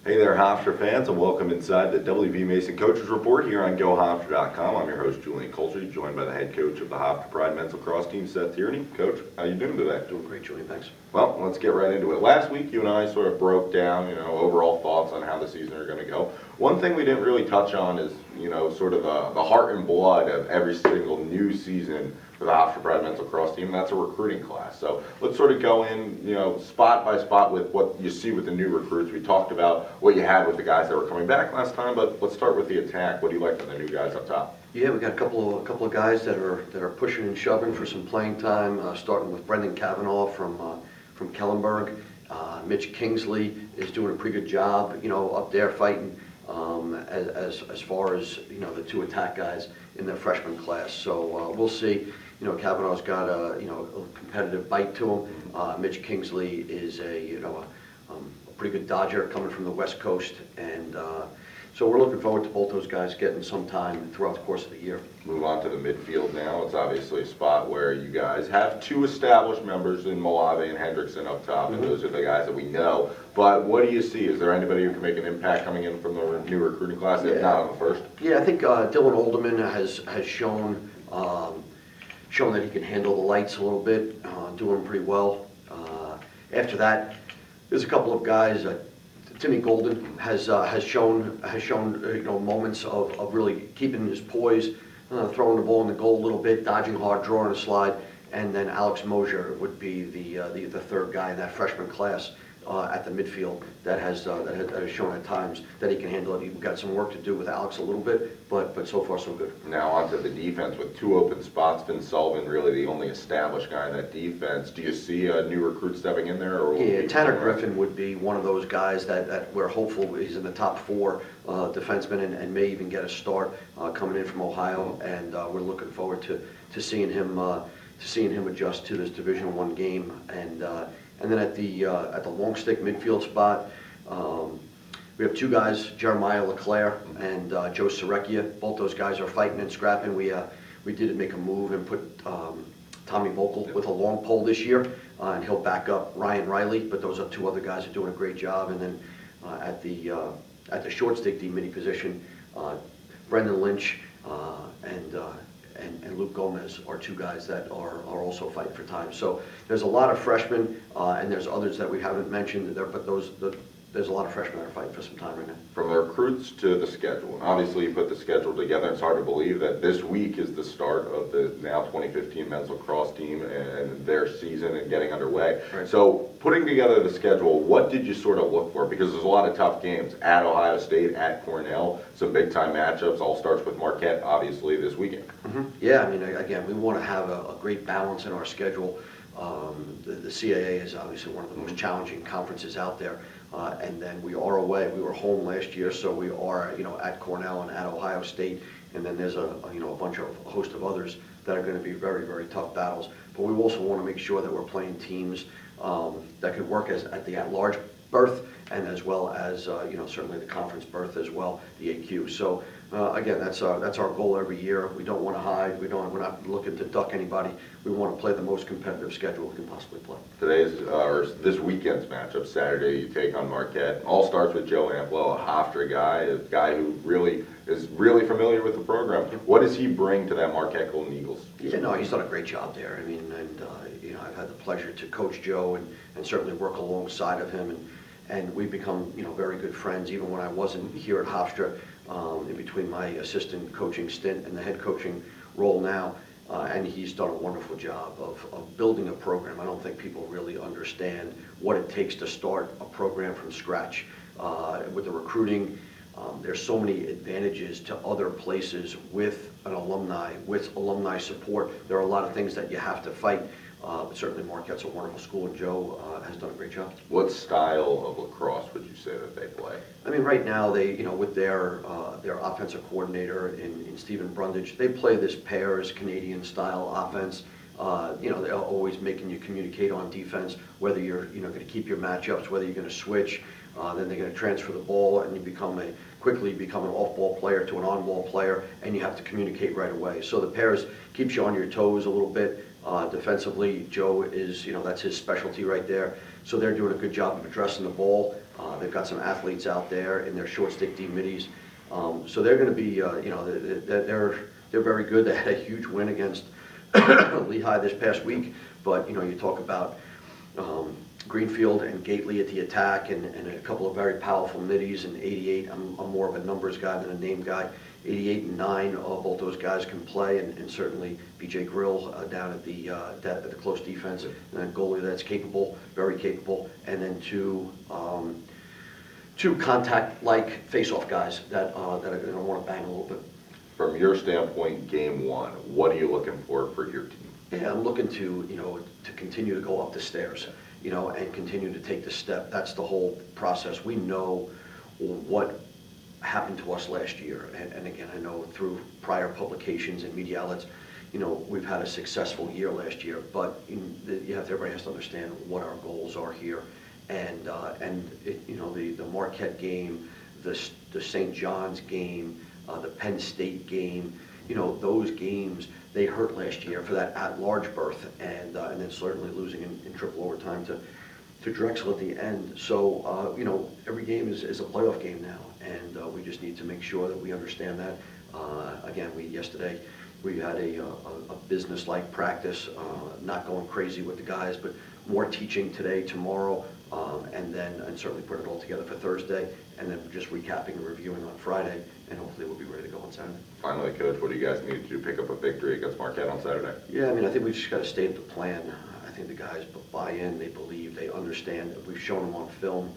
Hey there, Hofstra fans, and welcome inside the WV Mason Coaches Report here on GoHofstra.com. I'm your host, Julian Coltree, joined by the head coach of the Hofstra Pride Men's Lacrosse team, Seth Tierney. Coach, how you doing today? Doing great, Julian, thanks. Well, let's get right into it. Last week, you and I sort of broke down, overall thoughts on how the season are going to go. One thing we didn't really touch on is, sort of the heart and blood of every single new season for the Hofstra Pride Men's Lacrosse team. That's a recruiting class. So let's sort of go in, spot by spot with what you see with the new recruits. We talked about what you had with the guys that were coming back last time, but let's start with the attack. What do you like from the new guys up top? Yeah, we got a couple of guys that are pushing and shoving for some playing time. Starting with Brendan Cavanaugh from Kellenberg. Mitch Kingsley is doing a pretty good job, up there fighting as far as the two attack guys in their freshman class. So we'll see. Cavanaugh's got a competitive bite to him. Mitch Kingsley is a pretty good Dodger coming from the West Coast, and so we're looking forward to both those guys getting some time throughout the course of the year. Move on to the midfield now. It's obviously a spot where you guys have two established members in Malave and Hendrickson up top, and those are the guys that we know. But what do you see? Is there anybody who can make an impact coming in from the new recruiting class, if not on the first? Yeah, I think Dylan Olderman has shown that he can handle the lights a little bit, doing pretty well. After that, there's a couple of guys. Timmy Golden has shown moments of really keeping his poise, throwing the ball in the goal a little bit, dodging hard, drawing a slide, and then Alex Mosier would be the third guy in that freshman class at the midfield that has shown at times that he can handle it. We've got some work to do with Alex a little bit, but so far so good. Now onto the defense with two open spots. Finn Sullivan really the only established guy in that defense. Do you see a new recruit stepping in there? Or yeah, Tanner Griffin would be one of those guys that we're hopeful he's in the top four defensemen and may even get a start coming in from Ohio, and we're looking forward to seeing him adjust to this Division I game. And then at the long stick midfield spot, we have two guys, Jeremiah LeClaire and Joe Serecchia. Both those guys are fighting and scrapping. We did make a move and put Tommy Vocal with a long pole this year, and he'll back up Ryan Riley. But those are two other guys who are doing a great job. And then at the short stick D mini position, Brendan Lynch and Luke Gomez are two guys that are also fighting for time. So there's a lot of freshmen, and there's others that we haven't mentioned there, but there's a lot of freshmen that are fighting for some time right now. From the recruits to the schedule, and obviously you put the schedule together. It's hard to believe that this week is the start of the now 2015 men's lacrosse team and their season and getting underway. Right. So putting together the schedule, what did you sort of look for? Because there's a lot of tough games at Ohio State, at Cornell, some big time matchups. All starts with Marquette, obviously, this weekend. Yeah, I mean, again, we want to have a great balance in our schedule. The CAA is obviously one of the most challenging conferences out there. And then we are away. We were home last year, so we are, at Cornell and at Ohio State. And then there's a host of others that are going to be very, very tough battles. But we also want to make sure that we're playing teams that could work at the at-large berth, and as well as certainly the conference berth as well, the AQ. So again, that's our goal every year. We don't want to hide. We're not looking to duck anybody. We want to play the most competitive schedule we can possibly play. This weekend's matchup, Saturday, you take on Marquette. All starts with Joe Amplo, a Hofstra guy, a guy who really is familiar with the program. What does he bring to that Marquette Golden Eagles? Yeah, no, he's done a great job there. I mean, I've had the pleasure to coach Joe and certainly work alongside of him, and we've become very good friends. Even when I wasn't here at Hofstra, in between my assistant coaching stint and the head coaching role now, and he's done a wonderful job of building a program. I don't think people really understand what it takes to start a program from scratch. With the recruiting, there's so many advantages to other places with alumni support. There are a lot of things that you have to fight. But certainly Marquette's a wonderful school, and Joe has done a great job. What style of lacrosse would you say that they play? I mean, right now they, with their offensive coordinator in Stephen Brundage, they play this pairs Canadian style offense. They're always making you communicate on defense, whether you're going to keep your matchups, whether you're going to switch. Then they're going to transfer the ball, and you quickly become an off-ball player to an on-ball player, and you have to communicate right away. So the pairs keeps you on your toes a little bit. Defensively, Joe is, that's his specialty right there. So they're doing a good job of addressing the ball. They've got some athletes out there in their short stick D middies. So they're going to be, they're very good. They had a huge win against Lehigh this past week. But, you talk about Greenfield and Gately at the attack and a couple of very powerful middies and 88. I'm more of a numbers guy than a name guy. 88 and 9, both those guys can play, and certainly B.J. Grill down at the close defense, and then goalie that's capable, very capable, and then two contact-like face-off guys that are going to want to bang a little bit. From your standpoint, game one, what are you looking for your team? Yeah, I'm looking to continue to go up the stairs, and continue to take the step. That's the whole process. We know what happened to us last year, and again, I know through prior publications and media outlets, we've had a successful year last year, but everybody has to understand what our goals are here, and the Marquette game, the St. John's game, the Penn State game, those games, they hurt last year for that at-large berth, and then certainly losing in triple overtime to Drexel at the end. So, every game is a playoff game now, and we just need to make sure that we understand that. Again, yesterday we had a business-like practice, not going crazy with the guys, but more teaching today, tomorrow, and certainly putting it all together for Thursday, and then just recapping and reviewing on Friday, and hopefully we'll be ready to go on Saturday. Finally, Coach, what do you guys need to do to pick up a victory against Marquette on Saturday? Yeah, I think we just got to state the plan. I think the guys buy in, they believe, they understand. We've shown them on film.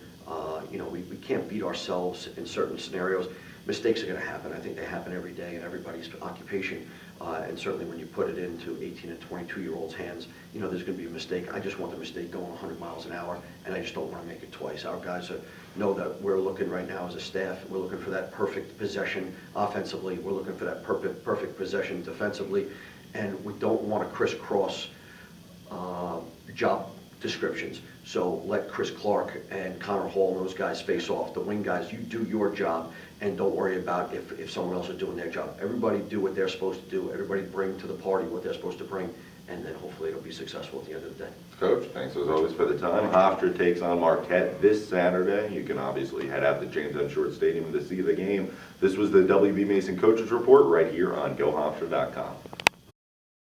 We can't beat ourselves in certain scenarios. Mistakes are going to happen. I think they happen every day in everybody's occupation. And certainly when you put it into 18 and 22-year-olds' hands, there's going to be a mistake. I just want the mistake going 100 miles an hour, and I just don't want to make it twice. Our guys know that we're looking right now as a staff. We're looking for that perfect possession offensively. We're looking for that perfect possession defensively, and we don't want to crisscross job descriptions. So let Chris Clark and Connor Hall and those guys face off. The wing guys, you do your job, and don't worry about if someone else is doing their job. Everybody do what they're supposed to do. Everybody bring to the party what they're supposed to bring, and then hopefully it'll be successful at the end of the day. Coach, thanks as always for the time. Hofstra takes on Marquette this Saturday. You can obviously head out to James M. Short Stadium to see the game. This was the WB Mason Coaches Report right here on GoHofstra.com.